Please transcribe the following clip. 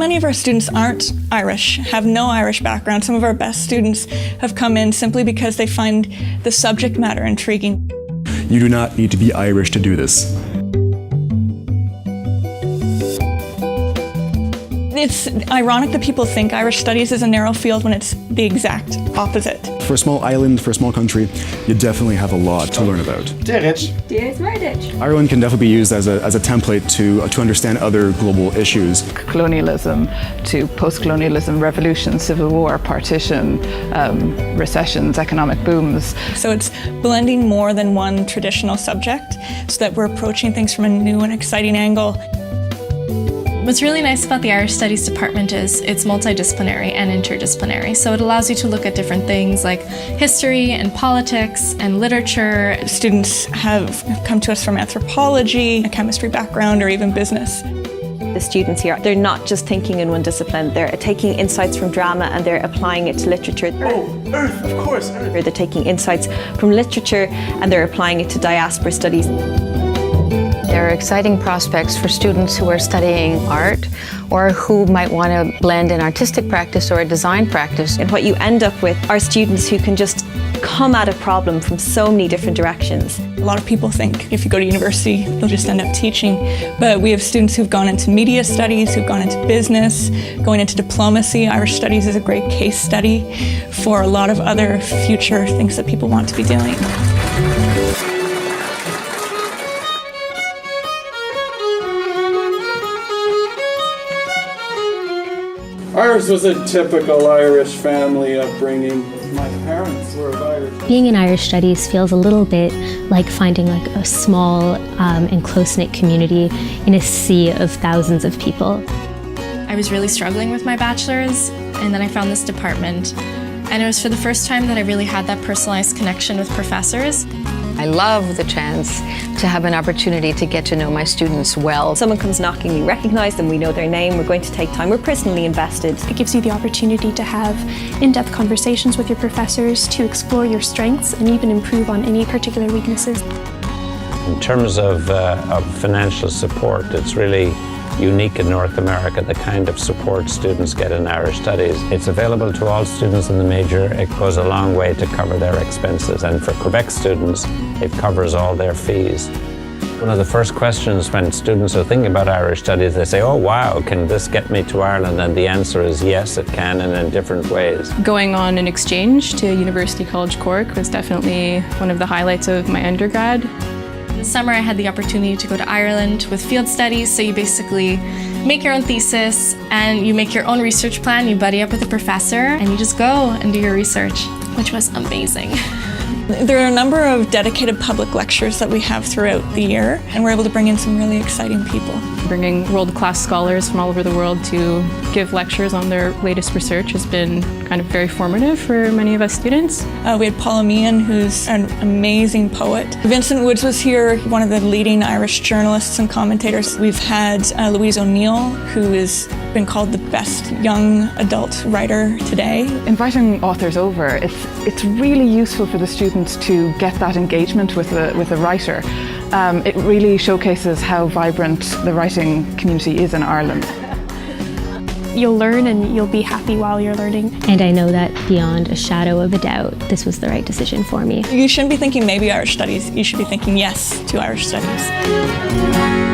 many of our students aren't Irish, have no Irish background. Some of our best students have come in simply because they find the subject matter intriguing. You do not need to be Irish to do this. It's ironic that people think Irish studies is a narrow field when it's the exact opposite. For a small island, for a small country, you definitely have a lot to learn about. Ireland can definitely be used as a template to understand other global issues. Colonialism to post-colonialism, revolution, civil war, partition, recessions, economic booms. So it's blending more than one traditional subject so that we're approaching things from a new and exciting angle. What's really nice about the Irish Studies department is it's multidisciplinary and interdisciplinary. So it allows you to look at different things like history and politics and literature. Students have come to us from anthropology, a chemistry background, or even business. The students here, they're not just thinking in one discipline, they're taking insights from drama and they're applying it to literature. Oh, Earth, of course, Earth. They're taking insights from literature and they're applying it to diaspora studies. There are exciting prospects for students who are studying art or who might want to blend an artistic practice or a design practice. And what you end up with are students who can just come at a problem from so many different directions. A lot of people think if you go to university, you'll just end up teaching. But we have students who've gone into media studies, who've gone into business, going into diplomacy. Irish studies is a great case study for a lot of other future things that people want to be doing. Ours was a typical Irish family upbringing. My parents were of Irish. Being in Irish studies feels a little bit like finding a small and close-knit community in a sea of thousands of people. I was really struggling with my bachelor's, and then I found this department. And it was for the first time that I really had that personalized connection with professors. I love the chance to have an opportunity to get to know my students well. Someone comes knocking, we recognise them, we know their name, we're going to take time, we're personally invested. It gives you the opportunity to have in-depth conversations with your professors, to explore your strengths and even improve on any particular weaknesses. In terms of financial support, it's really unique in North America, the kind of support students get in Irish studies. It's available to all students in the major. It goes a long way to cover their expenses, and for Quebec students, it covers all their fees. One of the first questions when students are thinking about Irish studies, they say, oh wow, can this get me to Ireland? And the answer is yes, it can, and in different ways. Going on an exchange to University College Cork was definitely one of the highlights of my undergrad. This summer I had the opportunity to go to Ireland with field studies, so you basically make your own thesis and you make your own research plan, you buddy up with a professor and you just go and do your research, which was amazing. There are a number of dedicated public lectures that we have throughout the year, and we're able to bring in some really exciting people. Bringing world-class scholars from all over the world to give lectures on their latest research has been kind of very formative for many of us students. We had Paula Meehan, who's an amazing poet. Vincent Woods was here, one of the leading Irish journalists and commentators. We've had Louise O'Neill, who has been called the best young adult writer today. Inviting authors over, it's really useful for the students to get that engagement with a writer. It really showcases how vibrant the writing community is in Ireland. You'll learn and you'll be happy while you're learning. And I know that beyond a shadow of a doubt, this was the right decision for me. You shouldn't be thinking maybe Irish studies, you should be thinking yes to Irish studies.